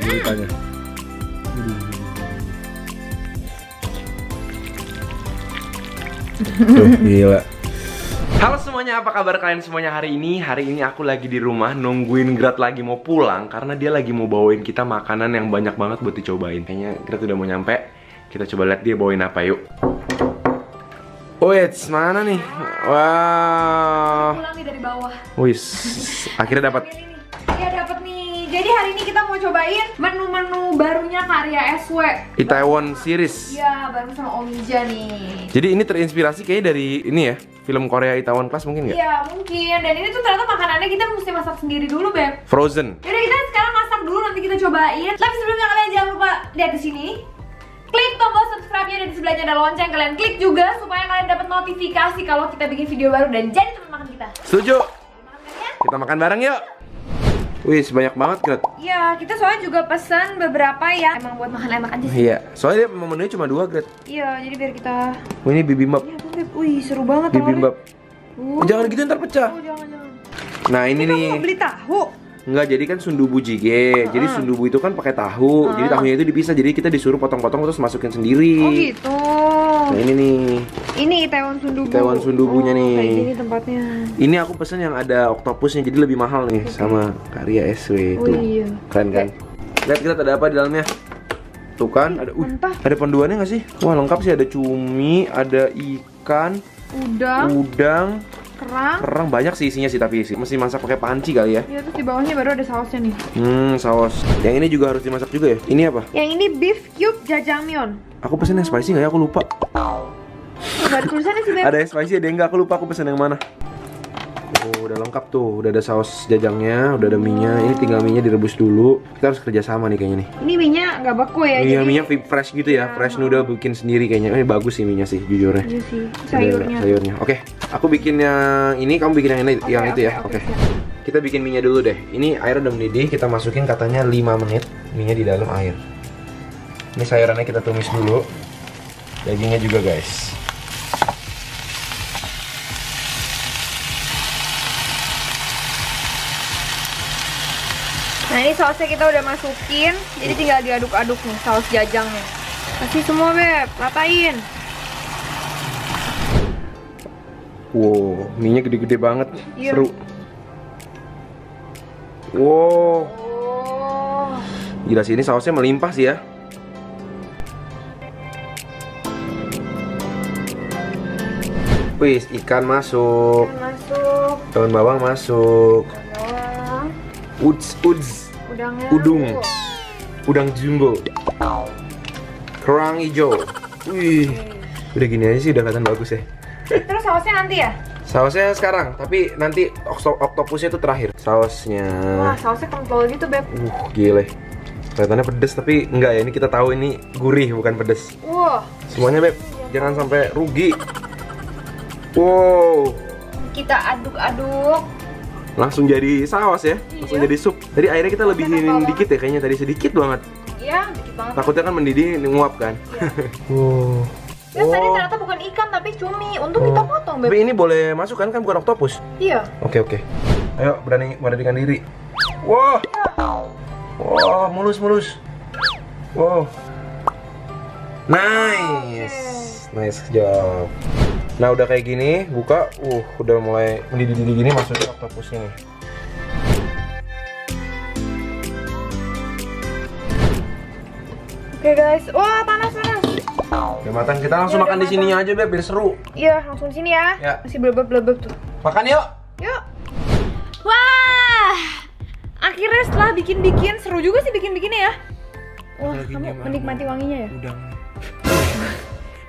guritanya. Tuh, gila. Halo semuanya, apa kabar kalian semuanya hari ini? Hari ini aku lagi di rumah nungguin Grat lagi mau pulang karena dia lagi mau bawain kita makanan yang banyak banget buat dicobain. Kayaknya Grat udah mau nyampe. Kita coba lihat dia bawain apa, yuk. Wait, mana nih? Wow. Pulang nih dari bawah. Wis, akhirnya dapat. Iya dapat nih. Jadi hari ini kita mau cobain menu-menu barunya karya SW. Itaewon series. Iya, bareng sama Omija nih. Jadi ini terinspirasi kayaknya dari ini ya, film Korea Itaewon Class mungkin nggak? Iya mungkin. Dan ini tuh ternyata makanannya kita mesti masak sendiri dulu, Beb. Frozen. Yaudah kita sekarang masak dulu, nanti kita cobain. Tapi sebelumnya kalian jangan lupa lihat di sini. Klik tombol subscribe-nya dan di sebelahnya ada lonceng. Kalian klik juga supaya kalian dapat notifikasi kalau kita bikin video baru dan jadi teman makan kita. Setuju? Ya? Kita makan bareng yuk. Wih, banyak banget, Grat. Iya, kita soalnya juga pesan beberapa yang emang buat makan enak aja sih. Iya, soalnya dia menunya cuma 2, Grat. Iya, jadi biar kita. Oh, ini bibimbap. Iya, Beb. Wih, seru banget Bibimbap. Jangan gitu ntar pecah. Oh, jangan. Nah, ini Kamu nih. mau beli tahu? Enggak, jadi kan sundubu jjigae. Jadi sundubu itu kan pakai tahu. Jadi tahunya itu dipisah. Jadi kita disuruh potong-potong terus masukin sendiri. Oh gitu. Nah, ini nih. Ini Itaewon sundubu. Itaewon sundubunya nih. Kayak gini tempatnya. Ini aku pesen yang ada oktopusnya, jadi lebih mahal nih sama karya SW itu. Oh iya. Keren kan? Lihat kita ada apa di dalamnya? Tuh kan, ada Mentah. ada panduannya nggak sih? Wah, lengkap sih, ada cumi, ada ikan, udang, kerang, banyak sih isinya sih, tapi mesti masak pakai panci kali ya. Iya, terus di bawahnya baru ada sausnya nih. Saus. Yang ini juga harus dimasak juga ya? Ini apa? Yang ini beef cube jajangmyeon. Aku pesen yang spicy nggak ya? Aku lupa. Gak ada tulisannya sih, Beb. Ada yang spicy, ada yang nggak? Aku lupa aku pesen yang mana. Oh, udah lengkap tuh, udah ada saus jajangnya, udah ada minyak. Ini tinggal minyak direbus dulu. Kita harus kerja sama nih kayaknya nih. Ini minyak nggak beku ya? Iya, jadi... minyak fresh gitu ya, fresh noodle bikin sendiri kayaknya. Ini bagus sih minyak sih, jujurnya. Iya sih, Ada sayurnya. Oke, aku bikin yang ini, kamu bikin yang ini, yang itu ya. Oke. Kita bikin minyak dulu deh. Ini air udah mendidih, kita masukin katanya 5 menit minyak di dalam air. Ini sayurannya kita tumis dulu. Dagingnya juga, guys. Nah ini sausnya kita udah masukin, jadi tinggal diaduk-aduk nih saus jajangnya. Kasih semua, Beb, ratain. Wow, minyak gede-gede banget, Iya. seru. Wow, Oh. gila sih, ini sausnya melimpah sih ya. Wih, ikan masuk, Masuk. daun bawang masuk, Bawang. uds, Udangnya. udang jumbo, kerang hijau. Wih, udah gini aja sih udah kelihatan bagus ya. Terus sausnya nanti ya? Sausnya sekarang, tapi nanti oktopusnya itu terakhir. Sausnya. Wah, sausnya kental gitu, Beb. Gile. Kelihatannya pedes tapi enggak ya, ini kita tahu ini gurih bukan pedes. Wah. Semuanya, Beb. Jangan sampai rugi. Wow. Kita aduk-aduk. Langsung jadi saus ya. Langsung jadi sup. Tadi airnya kita lebihin dikit ya kayaknya, tadi sedikit banget. Iya, dikit banget. Takutnya kan mendidih nguap kan. Wow. Ya, tadi ternyata bukan ikan tapi cumi. Untung kita potong, Beb. Tapi ini boleh masuk kan bukan oktopus? Iya. Oke. Ayo beranikan diri. Wow. Wow, mulus. Wow. Nice job. Nah, udah kayak gini, buka. Udah mulai mendidih gini, masukin oktopusnya nih. Oke, guys. Wah, panas. Udah matang, kita langsung makan di sininya aja, Beb, biar seru. Iya, langsung sini ya. Ya. Masih blebeb tuh. Makan yuk. Yuk. Wah. Akhirnya setelah bikin seru juga sih bikinnya ya. Wah, kamu menikmati wanginya ya? Udang.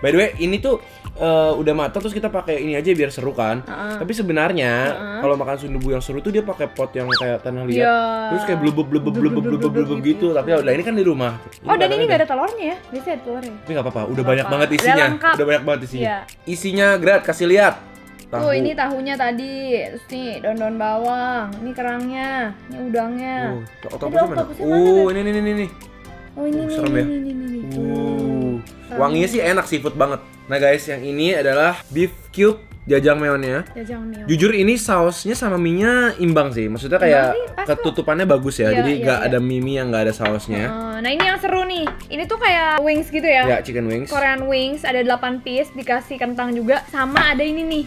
By the way, ini tuh udah matang terus kita pakai ini aja biar seru kan. Tapi sebenarnya kalau makan sundubu yang seru tuh dia pakai pot yang kayak tanah liat. Terus kayak blubub gitu. Tapi udah ini kan di rumah. Oh, dan ini nggak ada telurnya ya? Biasanya ada telurnya. Tapi nggak apa-apa, udah banyak banget isinya. Udah banyak banget isinya. Iya. Isinya, Grat, kasih lihat. Tuh, ini tahunya tadi. Terus nih daun bawang. Ini kerangnya. Ini udangnya. Oktopusnya mana? Ini. Oh, ini serem ya. Ini. Wanginya sih enak, seafood banget. Nah guys, yang ini adalah beef cube jajangmyeonnya. Jajangmyeon. Jujur ini sausnya sama mie-nya imbang sih. Maksudnya kayak ketutupannya bagus ya. Iya, Jadi iya, nggak iya. ada mie yang nggak ada sausnya. Nah ini yang seru nih. Ini tuh kayak wings gitu ya. Ya, chicken wings. Korean wings ada 8 piece, dikasih kentang juga, sama ada ini nih.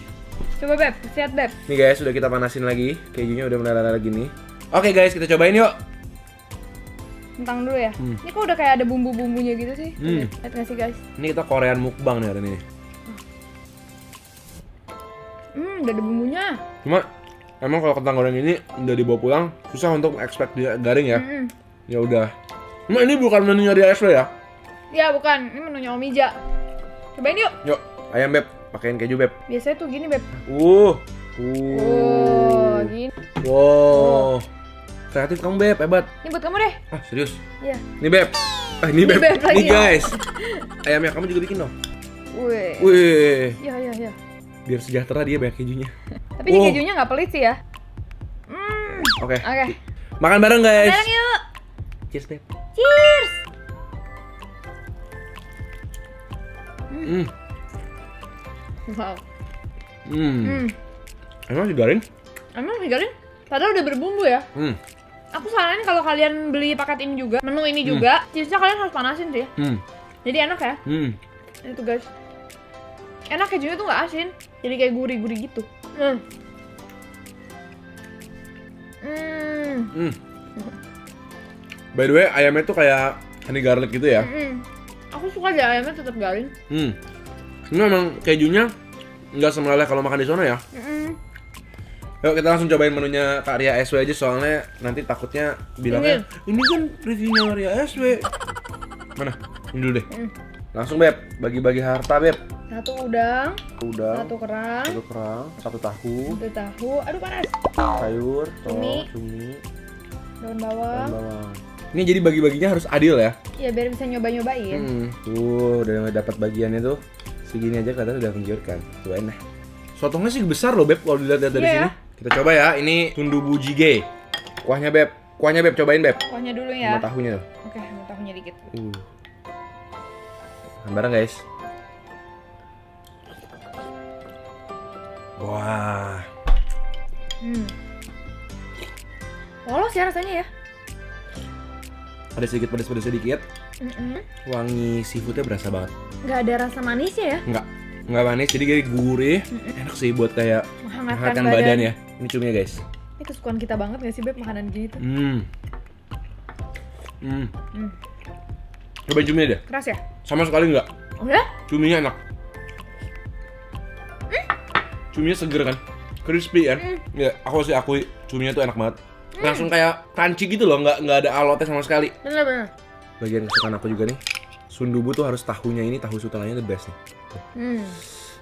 Coba Beb, lihat Beb. Nih guys, udah kita panasin lagi. Kejunya udah meleleh lagi nih. Oke guys, kita cobain yuk. Kentang dulu ya. Ini kok udah kayak ada bumbu-bumbunya gitu sih. Lihat nggak sih guys? Ini kita Korean mukbang nih hari ini. Udah ada bumbunya. Cuma emang kalau kentang goreng ini udah dibawa pulang susah untuk expect dia garing ya. Ya udah. Cuma ini bukan menunya di ASW ya? Ya bukan, ini menunya Omija. Cobain yuk. Yuk, ayam Beb, pakein keju Beb. Biasanya tuh gini Beb. Oh, Gini. wow. Kreatif kamu Beb, hebat. Ini buat kamu deh. Ah, serius? Iya. Nih Beb. Ini Beb. Beb lagi Nih ya. guys. Ayamnya kamu juga bikin dong. Wih. Wih. Iya. Biar sejahtera dia banyak kejunya. Tapi ini kejunya nggak pelit sih ya. Oke. Oke. Makan bareng guys. Bareng yuk. Cheers Beb. Cheers. Wow. Emang masih garing? Emang digarin? Padahal udah berbumbu ya. Aku saranin kalau kalian beli paket ini juga, menu ini juga, cheese-nya kalian harus panasin sih. Jadi enak ya. Itu guys. Enak kejunya tuh nggak asin, jadi kayak gurih-gurih gitu. By the way, ayamnya tuh kayak honey garlic gitu ya. Aku suka deh ayamnya tetap garing. Ini memang kejunya nggak semeleleh kalau makan di sana ya. Yuk kita langsung cobain menunya Kak Ria SW aja, soalnya nanti takutnya bilangnya ini kan reviewnya Ria SW. Mana? Ini dulu deh. Langsung Beb, bagi-bagi harta Beb. Satu udang, Udang, satu kerang, satu tahu, aduh panas, sayur, Cumi. cumi, daun dan bawang. bawang. Ini jadi bagi-baginya harus adil ya. Ya biar bisa nyoba-nyobain. Tuh udah dapat bagiannya tuh. Segini aja katanya udah menggiurkan. Cobain deh. Sotongnya sih besar loh Beb kalau dilihat dari sini. Kita coba ya. Ini sundubu jjigae. Kuahnya Beb, cobain Beb. Kuahnya dulu ya. Sama tahunya tuh. Oke, sama tahunya dikit. Makan bareng guys. Wah. Polos ya rasanya ya. Ada sedikit pedas-pedas sedikit. Wangi seafoodnya berasa banget. Nggak ada rasa manisnya ya. Nggak manis, jadi kayak gurih. Enak sih buat kayak menghangatkan badan ya. Ini cuminya guys. Ini kesukaan kita banget nggak sih Beb makanan gini tuh? Cobain cuminya deh. Keras ya? Sama sekali nggak. Oh ya? Cuminya enak. Cuminya seger kan, crispy kan. Ya, aku sih akui cuminya tuh enak banget. Langsung kayak crunchy gitu loh, nggak ada alotnya sama sekali. Bener. Bagian kesukaan aku juga nih, sundubu tuh harus tahunya ini, tahu sutalanya the best nih.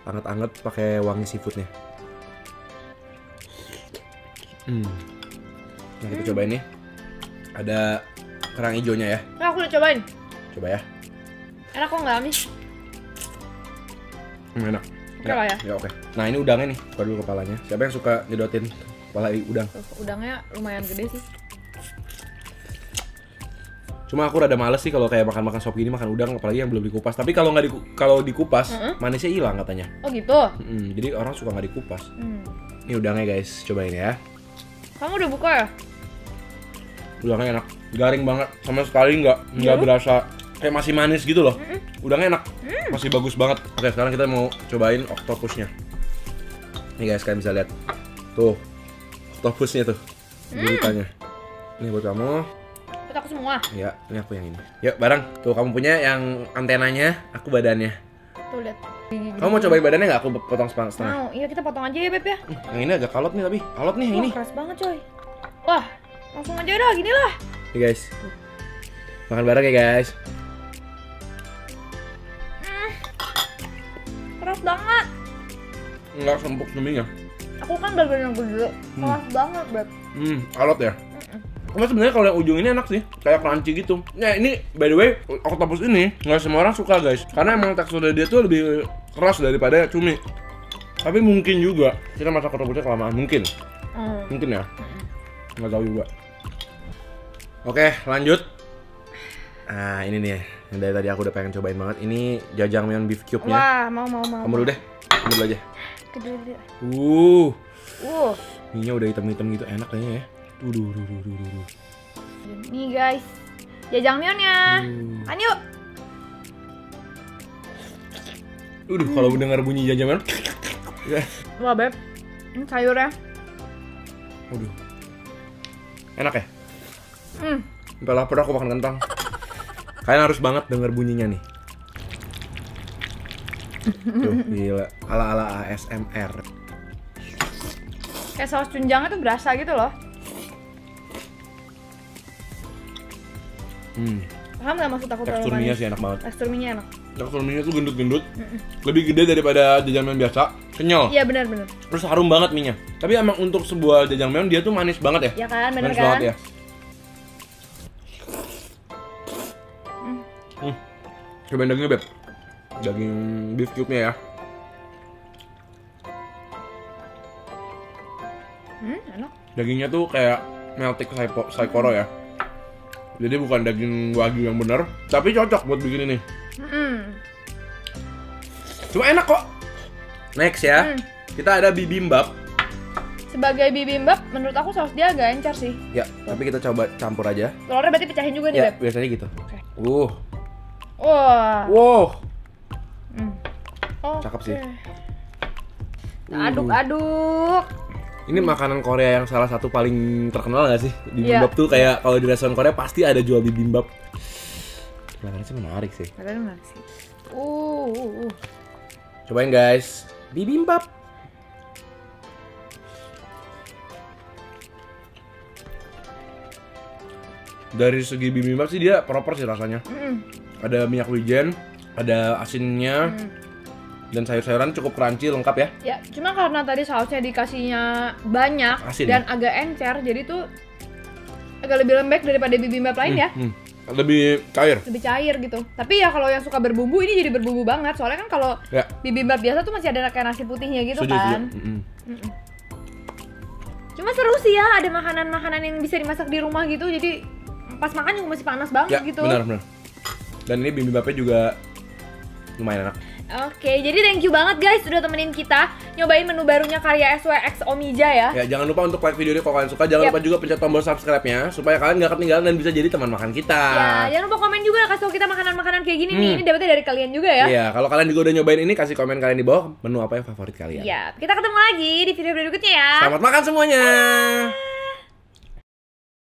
Anget-anget pakai wangi seafoodnya. Nah kita cobain nih. Ada kerang hijaunya ya. Nah, aku udah cobain. Coba ya. Enak kok nggak amis? Enak. Oke lah ya. Ya oke. Nah ini udangnya nih, buka dulu kepalanya. Siapa yang suka nyedotin kepala udang? Udangnya lumayan gede sih. Cuma aku rada males sih kalau kayak makan sop gini, makan udang apalagi yang belum dikupas. Tapi kalau nggak dikupas, manisnya hilang katanya. Oh gitu. Jadi orang suka nggak dikupas. Ini udangnya guys, cobain ya. Kamu udah buka ya? Udangnya enak, garing banget, sama sekali nggak berasa kayak masih manis gitu loh. Udangnya enak, masih bagus banget. Oke sekarang kita mau cobain octopusnya. Nih guys, kalian bisa lihat tuh octopusnya tuh, guritanya. Ini buat kamu. Buat aku semua. Ya, ini aku yang ini. Yuk bareng. Tuh kamu punya yang antenanya, aku badannya. Tuh lihat. Kamu mau cobain badannya nggak? Aku potong setengah. Mau, iya kita potong aja ya Beb ya. Yang ini agak kalot nih tapi, kalot nih yang ini. Keras banget coy. Wah, langsung aja dah, gini lah. Nih guys, makan bareng ya guys. Keras banget. Nggak sempuk cuminya. Aku kan bagian yang gede. Keras banget Beb. Kalot ya. Cuma sebenarnya kalau yang ujung ini enak sih, kayak crunchy gitu. Nah ini by the way, octopus ini nggak semua orang suka guys, karena emang teksturnya dia tuh lebih keras daripada cumi. Tapi mungkin juga kita masak octopusnya kelamaan, mungkin ya, nggak tahu juga. Oke lanjut. Nah ini nih, yang dari tadi aku udah pengen cobain banget. Ini jajangmyeon beef cube-nya. Wah mau. Kamu dulu deh, kamu dulu aja. Gede. Minyak udah hitam-hitam gitu, enak kayaknya ya. Duh. Nih guys, jajangmyeonnya. Kan yuk. Kalau dengar bunyi jajangmyeon. Wah beb, ini sayurnya. Enak ya? Sampai lapar aku makan kentang. Kalian harus banget denger bunyinya nih. Tuh, gila. Ala-ala ASMR. Kayak saus cunjangnya tuh berasa gitu loh. Paham gak maksud aku? Tekstur minyak sih enak banget. Tekstur minyak enak. Tekstur minyak tuh gendut-gendut. Lebih gede daripada jajangmyeon biasa. Kenyal. Iya benar. Terus harum banget minyak. Tapi emang untuk sebuah jajangmyeon dia tuh manis banget ya. Iya kan, bener manis kan? banget ya. Cobain dagingnya beb. Daging beef cube-nya ya. Enak. Dagingnya tuh kayak meltik saikoro ya. Jadi bukan daging wagyu yang benar, tapi cocok buat bikin ini. Cuma enak kok. Next ya, kita ada bibimbap. Sebagai bibimbap, menurut aku saus dia agak encer sih. Ya, tapi kita coba campur aja. Telurnya berarti pecahin juga nih, Ya, Beb? biasanya gitu. Oke. Wow. Cakep sih. Aduk-aduk. Ini makanan Korea yang salah satu paling terkenal gak sih? Bibimbap tuh kayak kalau di restoran Korea pasti ada jual bibimbap. Kelihatannya sih menarik sih. Cobain guys, bibimbap. Dari segi bibimbap sih dia proper sih rasanya. Ada minyak wijen, ada asinnya, dan sayur-sayuran cukup crunchy, lengkap ya. Ya, cuma karena tadi sausnya dikasihnya banyak Asin, dan agak encer, jadi tuh agak lebih lembek daripada bibimbap lain ya. Lebih cair. Lebih cair gitu. Tapi ya kalau yang suka berbumbu ini jadi berbumbu banget. Soalnya kan kalau bibimbap biasa tuh masih ada kayak nasi putihnya gitu kan. Cuma seru sih ya, ada makanan-makanan yang bisa dimasak di rumah gitu. Jadi pas makan juga masih panas banget gitu. Benar. Dan ini bibimbapnya juga lumayan enak. Oke, jadi thank you banget guys udah temenin kita nyobain menu barunya karya SWX Omija ya. Ya, jangan lupa untuk like video ini kalau kalian suka. Jangan lupa juga pencet tombol subscribe-nya supaya kalian gak ketinggalan dan bisa jadi teman makan kita. Ya, jangan lupa komen juga kasih tau kita makanan-makanan kayak gini nih. Ini dapetnya dari kalian juga ya. Iya, kalau kalian juga udah nyobain ini, kasih komen kalian di bawah menu apa yang favorit kalian. Iya, kita ketemu lagi di video berikutnya ya. Selamat makan semuanya.